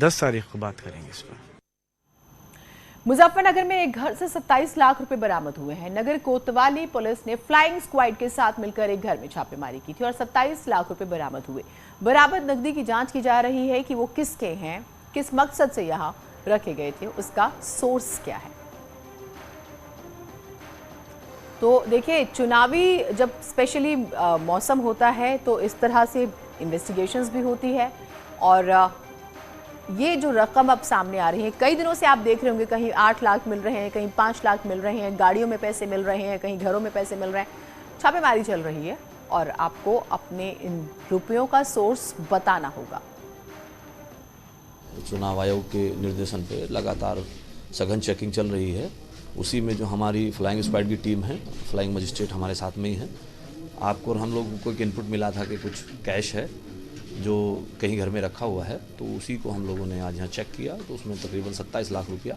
10 तारीख को बात करेंगे इस पर। मुजफ्फरनगर में एक घर से 27 लाख रुपए बरामद हुए हैं। नगर कोतवाली पुलिस ने फ्लाइंग स्क्वाड के साथ मिलकर एक घर में छापेमारी की थी और 27 लाख रुपए बरामद हुए। बरामद नकदी की जांच की जा रही है कि वो किसके हैं, किस मकसद से यहां रखे गए थे, उसका सोर्स क्या है। तो देखिए, चुनावी जब स्पेशली मौसम होता है तो इस तरह से इन्वेस्टिगेशंस भी होती है और ये जो रकम अब सामने आ रही है, कई दिनों से आप देख रहे होंगे, कहीं 8 लाख मिल रहे हैं, कहीं 5 लाख मिल रहे हैं, गाड़ियों में पैसे मिल रहे हैं, कहीं घरों में पैसे मिल रहे हैं। छापेमारी चल रही है और आपको अपने इन रुपयों का सोर्स बताना होगा। चुनाव आयोग के निर्देशन पे लगातार सघन चेकिंग चल रही है। उसी में जो हमारी फ्लाइंग स्क्वाड की टीम है, फ्लाइंग मजिस्ट्रेट हमारे साथ में ही है। आपको और हम लोगों को एक इनपुट मिला था कि कुछ कैश है जो कहीं घर में रखा हुआ है, तो उसी को हम लोगों ने आज यहाँ चेक किया तो उसमें तकरीबन 27 लाख रुपया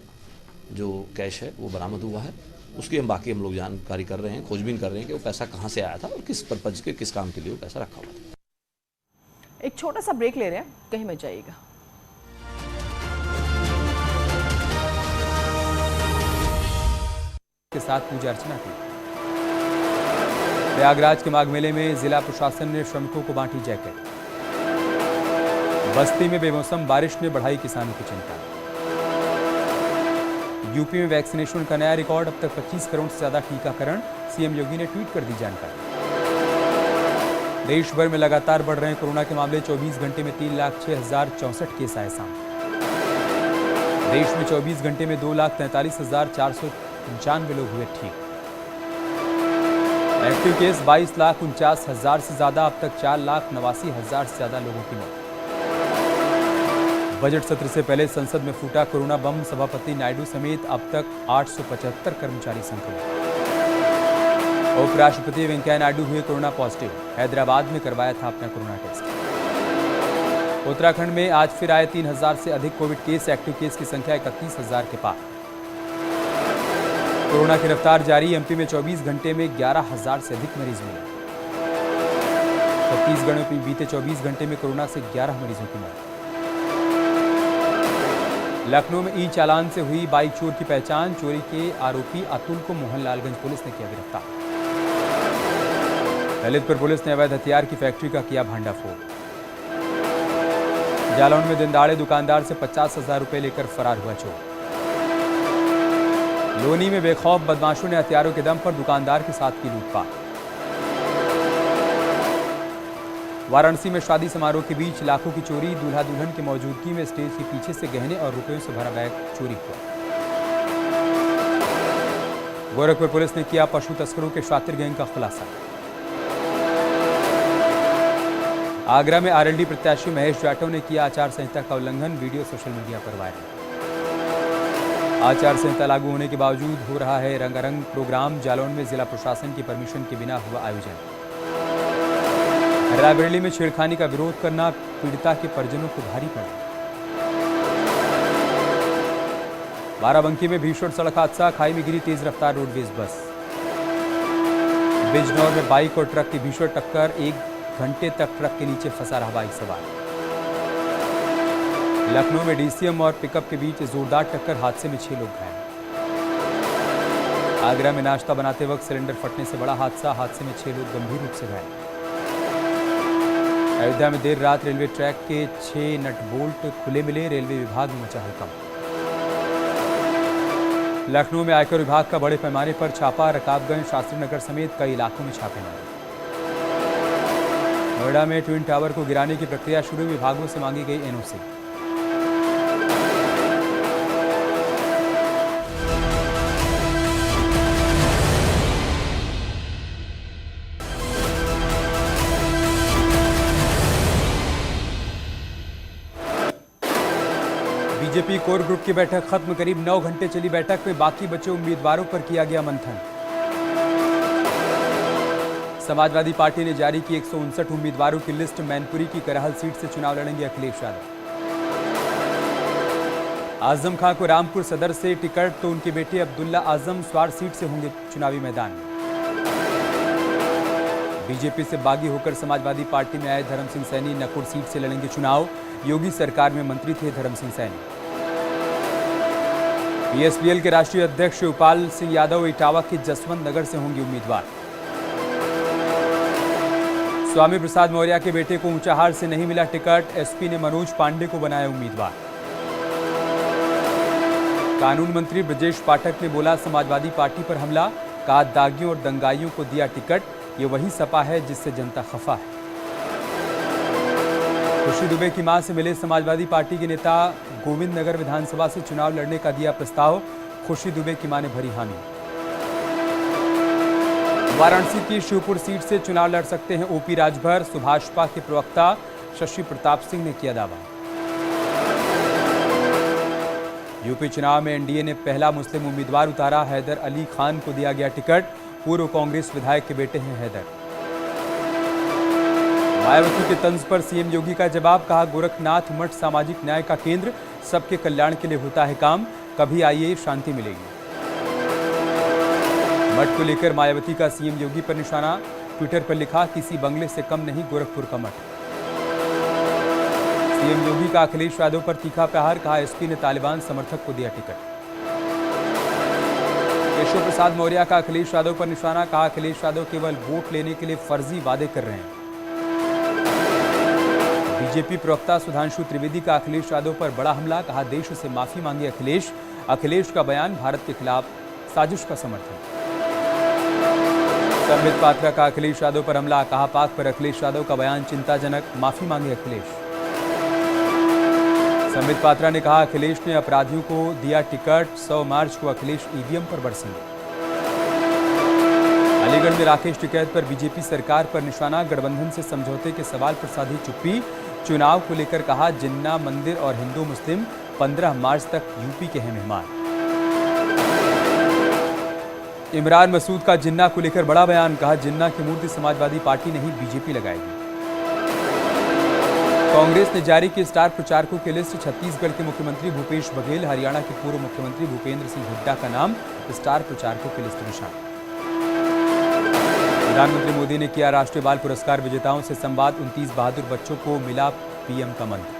जो कैश है वो बरामद हुआ है। उसकी हम लोग जानकारी कर रहे हैं, खोजबीन कर रहे हैं कि वो पैसा कहाँ से आया था और किस पर्पज के, किस काम के लिए वो पैसा रखा हुआ था। एक छोटा सा ब्रेक ले रहे हैं, कहीं मत जाइएगा। के साथ पूजा अर्चना की। प्रयागराज के माघ मेले में जिला प्रशासन ने श्रमिकों को बांटी जैकेट। बस्ती में बेमौसम बारिश ने बढ़ाई किसानों की चिंता। यूपी में वैक्सीनेशन का नया रिकॉर्ड, अब तक 25 करोड़ से ज्यादा टीकाकरण, सीएम योगी ने ट्वीट कर दी जानकारी। देश भर में लगातार बढ़ रहे हैं कोरोना के मामले, 24 घंटे में 3,06,064 केस आए सामने। देश में 24 घंटे में 2,43,495 लोग हुए ठीक। एक्टिव केस 22,49,000 से ज्यादा, अब तक 4,89,000 से ज्यादा लोगों की मौत। बजट सत्र से पहले संसद में फूटा कोरोना बम, सभापति नायडू समेत अब तक 875 कर्मचारी संक्रमित। उपराष्ट्रपति वेंकैया नायडू हुए कोरोना पॉजिटिव, हैदराबाद में करवाया था अपना कोरोना टेस्ट। उत्तराखंड में आज फिर आए 3,000 से अधिक कोविड केस, एक्टिव केस की संख्या 31,000 के पार। कोरोना की रफ्तार जारी, एमपी में 24 घंटे में 11,000 से अधिक मरीज मिले। छत्तीसगढ़ में बीते 24 घंटे में कोरोना से 11 मरीजों की मौत। लखनऊ में ई चालान से हुई बाइक चोर की पहचान, चोरी के आरोपी अतुल को मोहनलालगंज पुलिस ने किया गिरफ्तार। ललितपुर पुलिस ने अवैध हथियार की फैक्ट्री का किया भांडाफोड़। जालौन में दिनदाड़े दुकानदार से 50,000 रुपए लेकर फरार हुआ चोर। लोनी में बेखौफ बदमाशों ने हथियारों के दम पर दुकानदार के साथ की लूटपाट। वाराणसी में शादी समारोह के बीच लाखों की चोरी, दूल्हा दुल्हन की मौजूदगी में स्टेज के पीछे से गहने और रुपयों से भरा बैग चोरी हुआ। गोरखपुर पुलिस ने किया पशु तस्करों के शातिर गैंग का खुलासा। आगरा में आरएलडी प्रत्याशी महेश जाटव ने किया आचार संहिता का उल्लंघन, वीडियो सोशल मीडिया पर वायरल। आचार संहिता लागू होने के बावजूद हो रहा है रंगारंग प्रोग्राम, जालौन में जिला प्रशासन की परमिशन के बिना हुआ आयोजन। रायबरेली में छेड़खानी का विरोध करना पीड़िता के परिजनों को भारी पड़ा। बाराबंकी में भीषण सड़क हादसा, खाई में गिरी तेज रफ्तार रोडवेज बस। बिजनौर में बाइक और ट्रक की भीषण टक्कर, 1 घंटे तक ट्रक के नीचे फंसा रहा बाइक सवार। लखनऊ में डीसीएम और पिकअप के बीच जोरदार टक्कर, हादसे में 6 लोग घायल। आगरा में नाश्ता बनाते वक्त सिलेंडर फटने से बड़ा हादसा, हादसे में 6 लोग गंभीर रूप से घायल। अयोध्या में देर रात रेलवे ट्रैक के 6 नट बोल्ट खुले मिले, रेलवे विभाग में मचा हड़कंप। लखनऊ में आयकर विभाग का बड़े पैमाने पर छापा, रकाबगंज, शास्त्री नगर समेत कई इलाकों में छापेमारी। नोएडा में ट्विन टावर को गिराने की प्रक्रिया शुरू, विभागों से मांगी गई एनओसी। बीजेपी कोर ग्रुप की बैठक खत्म, करीब 9 घंटे चली बैठक में बाकी बचे उम्मीदवारों पर किया गया मंथन। समाजवादी पार्टी ने जारी की 159 उम्मीदवारों की लिस्ट, मैनपुरी की करहल सीट से चुनाव लड़ेंगे अखिलेश यादव। आजम खां को रामपुर सदर से टिकट, तो उनके बेटे अब्दुल्ला आजम स्वार सीट से होंगे चुनावी मैदान में। बीजेपी से बागी होकर समाजवादी पार्टी में आए धर्म सिंह सैनी नकुड़ सीट से लड़ेंगे चुनाव। योगी सरकार में मंत्री थे धर्म सिंह सैनी। बीएसपीएल के राष्ट्रीय अध्यक्ष शिवपाल सिंह यादव इटावा के जसवंत नगर से होंगे उम्मीदवार। स्वामी प्रसाद मौर्य के बेटे को ऊंचाहार से नहीं मिला टिकट, एसपी ने मनोज पांडे को बनाया उम्मीदवार। कानून मंत्री ब्रजेश पाठक ने बोला समाजवादी पार्टी पर हमला, कहा दागियों और दंगाइयों को दिया टिकट, ये वही सपा है जिससे जनता खफा है। खुशी दुबे की मां से मिले समाजवादी पार्टी के नेता, गोविंद नगर विधानसभा से चुनाव लड़ने का दिया प्रस्ताव, खुशी दुबे की मां ने भरी हामी। वाराणसी की शिवपुर सीट से चुनाव लड़ सकते हैं ओपी राजभर, सुभाषपा के प्रवक्ता शशि प्रताप सिंह ने किया दावा। यूपी चुनाव में एनडीए ने पहला मुस्लिम उम्मीदवार उतारा, हैदर अली खान को दिया गया टिकट, पूर्व कांग्रेस विधायक के बेटे हैं हैदर। मायावती के तंज पर सीएम योगी का जवाब, कहा गोरखनाथ मठ सामाजिक न्याय का केंद्र, सबके कल्याण के लिए होता है काम, कभी आइए शांति मिलेगी। मठ को लेकर मायावती का सीएम योगी पर निशाना, ट्विटर पर लिखा किसी बंगले से कम नहीं गोरखपुर का मठ। सीएम योगी का अखिलेश यादव पर तीखा प्रहार, कहा एसपी ने तालिबान समर्थक को दिया टिकट। केशव प्रसाद मौर्य का अखिलेश यादव पर निशाना, कहा अखिलेश यादव केवल वोट लेने के लिए फर्जी वादे कर रहे हैं। बीजेपी प्रवक्ता सुधांशु त्रिवेदी का अखिलेश यादव पर बड़ा हमला, कहा देश से माफी मांगी अखिलेश, अखिलेश का बयान भारत के खिलाफ साजिश का समर्थन। संबित पात्रा का अखिलेश यादव पर हमला, कहा पाक पर अखिलेश यादव का बयान चिंताजनक, माफी मांगे अखिलेश। संबित पात्रा ने कहा अखिलेश ने अपराधियों को दिया टिकट, 100 मार्च को अखिलेश ईवीएम पर बरसेंगे। अलीगढ़ में राकेश टिकैत पर बीजेपी सरकार पर निशाना, गठबंधन से समझौते के सवाल पर साधी चुप्पी, चुनाव को लेकर कहा जिन्ना मंदिर और हिंदू मुस्लिम 15 मार्च तक यूपी के हैं मेहमान। इमरान मसूद का जिन्ना को लेकर बड़ा बयान, कहा जिन्ना की मूर्ति समाजवादी पार्टी नहीं बीजेपी लगाएगी। कांग्रेस ने जारी की स्टार प्रचारकों की लिस्ट, छत्तीसगढ़ के मुख्यमंत्री भूपेश बघेल, हरियाणा के पूर्व मुख्यमंत्री भूपेंद्र सिंह हुड्डा का नाम स्टार प्रचारकों की लिस्ट में शामिल। प्रधानमंत्री मोदी ने किया राष्ट्रीय बाल पुरस्कार विजेताओं से संवाद, 29 बहादुर बच्चों को मिला पीएम का मंत्र।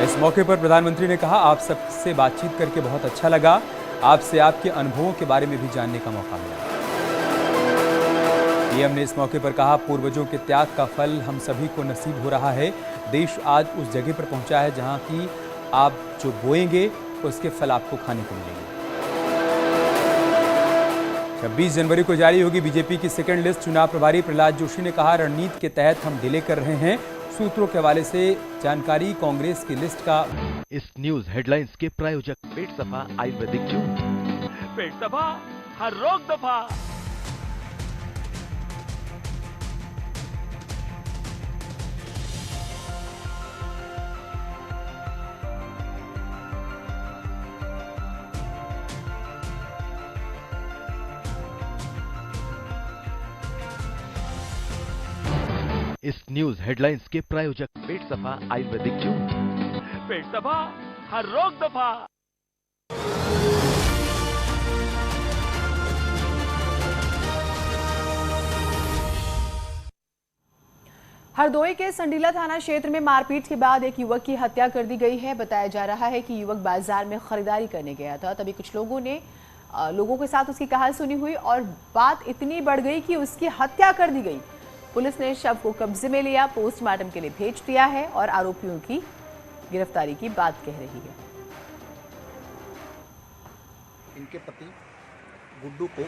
इस मौके पर प्रधानमंत्री ने कहा आप सबसे बातचीत करके बहुत अच्छा लगा, आपसे आपके अनुभवों के बारे में भी जानने का मौका मिला। पीएम ने इस मौके पर कहा पूर्वजों के त्याग का फल हम सभी को नसीब हो रहा है, देश आज उस जगह पर पहुंचा है जहां की आप जो बोएंगे उसके फल आपको खाने को मिलेंगे। 26 जनवरी को जारी होगी बीजेपी की सेकंड लिस्ट, चुनाव प्रभारी प्रहलाद जोशी ने कहा रणनीति के तहत हम डिले कर रहे हैं, सूत्रों के हवाले से जानकारी कांग्रेस की लिस्ट का। इस न्यूज हेडलाइंस के प्रायोजक पेट सफा आयुर्वेदिक जूस, पेट सफा हर रोग दफा। इस न्यूज हेडलाइंस के प्रायोजक पेट सफा आयुर्वेदिक जूस, पेट सफा हर रोग दफा। हरदोई के संडीला थाना क्षेत्र में मारपीट के बाद एक युवक की हत्या कर दी गई है। बताया जा रहा है कि युवक बाजार में खरीदारी करने गया था, तभी कुछ लोगों के साथ उसकी कहासुनी सुनी हुई और बात इतनी बढ़ गई कि उसकी हत्या कर दी गई। पुलिस ने शव को कब्जे में लिया, पोस्टमार्टम के लिए भेज दिया है और आरोपियों की गिरफ्तारी की बात कह रही है। इनके पति गुड्डू को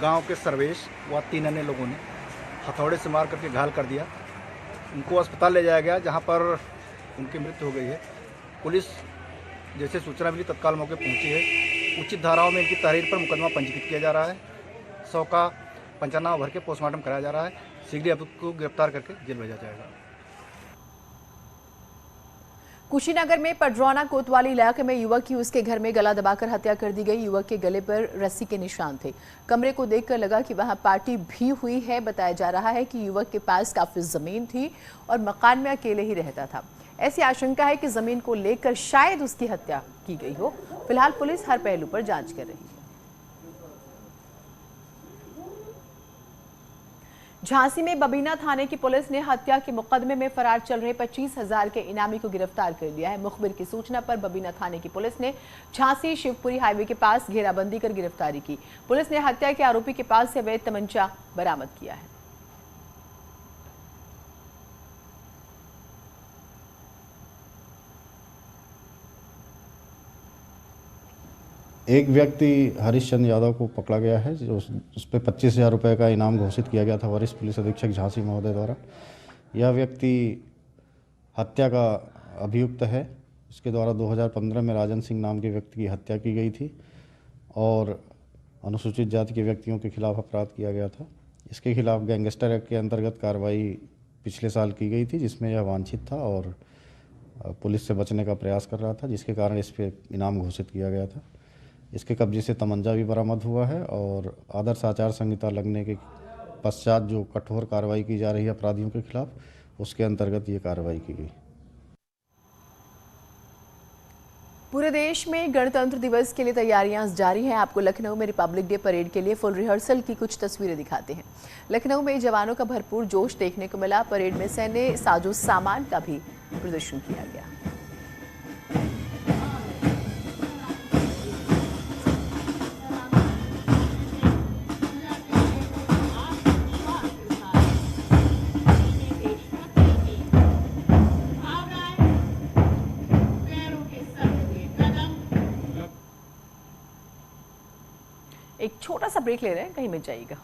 गांव के सर्वेश व 3 अन्य लोगों ने हथौड़े से मार करके घायल कर दिया। उनको अस्पताल ले जाया गया जहां पर उनकी मृत्यु हो गई है। पुलिस जैसे सूचना मिली तत्काल मौके पहुंची है। उचित धाराओं में इनकी तहरीर पर मुकदमा पंजीकृत किया जा रहा है। 100 का पंचनामा भर के पोस्टमार्टम कराया जा रहा है। शीघ्र अब को गिरफ्तार करके जेल भेजा जाएगा। कुशीनगर में पडरौना कोतवाली इलाके में युवक की उसके घर में गला दबाकर हत्या कर दी गई। युवक के गले पर रस्सी के निशान थे। कमरे को देखकर लगा कि वहां पार्टी भी हुई है। बताया जा रहा है कि युवक के पास काफी जमीन थी और मकान में अकेले ही रहता था। ऐसी आशंका है कि जमीन को लेकर शायद उसकी हत्या की गई हो। फिलहाल पुलिस हर पहलू पर जांच कर रही है। झांसी में बबीना थाने की पुलिस ने हत्या के मुकदमे में फरार चल रहे 25,000 के इनामी को गिरफ्तार कर लिया है। मुखबिर की सूचना पर बबीना थाने की पुलिस ने झांसी शिवपुरी हाईवे के पास घेराबंदी कर गिरफ्तारी की। पुलिस ने हत्या के आरोपी के पास से अवैध तमंचा बरामद किया है। एक व्यक्ति हरीशचंद्र यादव को पकड़ा गया है, जो उस पर 25,000 रुपये का इनाम घोषित किया गया था वरिष्ठ पुलिस अधीक्षक झांसी महोदय द्वारा। यह व्यक्ति हत्या का अभियुक्त है। इसके द्वारा 2015 में राजन सिंह नाम के व्यक्ति की हत्या की गई थी और अनुसूचित जाति के व्यक्तियों के खिलाफ अपराध किया गया था। इसके खिलाफ गैंगस्टर एक्ट के अंतर्गत कार्रवाई पिछले साल की गई थी, जिसमें यह वांछित था और पुलिस से बचने का प्रयास कर रहा था, जिसके कारण इस पर इनाम घोषित किया गया था। इसके कब्जे से तमंचा भी बरामद हुआ है और आदर्श आचार संहिता लगने के पश्चात जो कठोर कार्रवाई की जा रही है अपराधियों के खिलाफ, उसके अंतर्गत ये कार्रवाई की गई। पूरे देश में गणतंत्र दिवस के लिए तैयारियां जारी हैं। आपको लखनऊ में रिपब्लिक डे परेड के लिए फुल रिहर्सल की कुछ तस्वीरें दिखाते हैं। लखनऊ में जवानों का भरपूर जोश देखने को मिला। परेड में सैन्य साजो सामान का भी प्रदर्शन किया गया। एक छोटा सा ब्रेक ले रहे हैं, कहीं मत जाइएगा।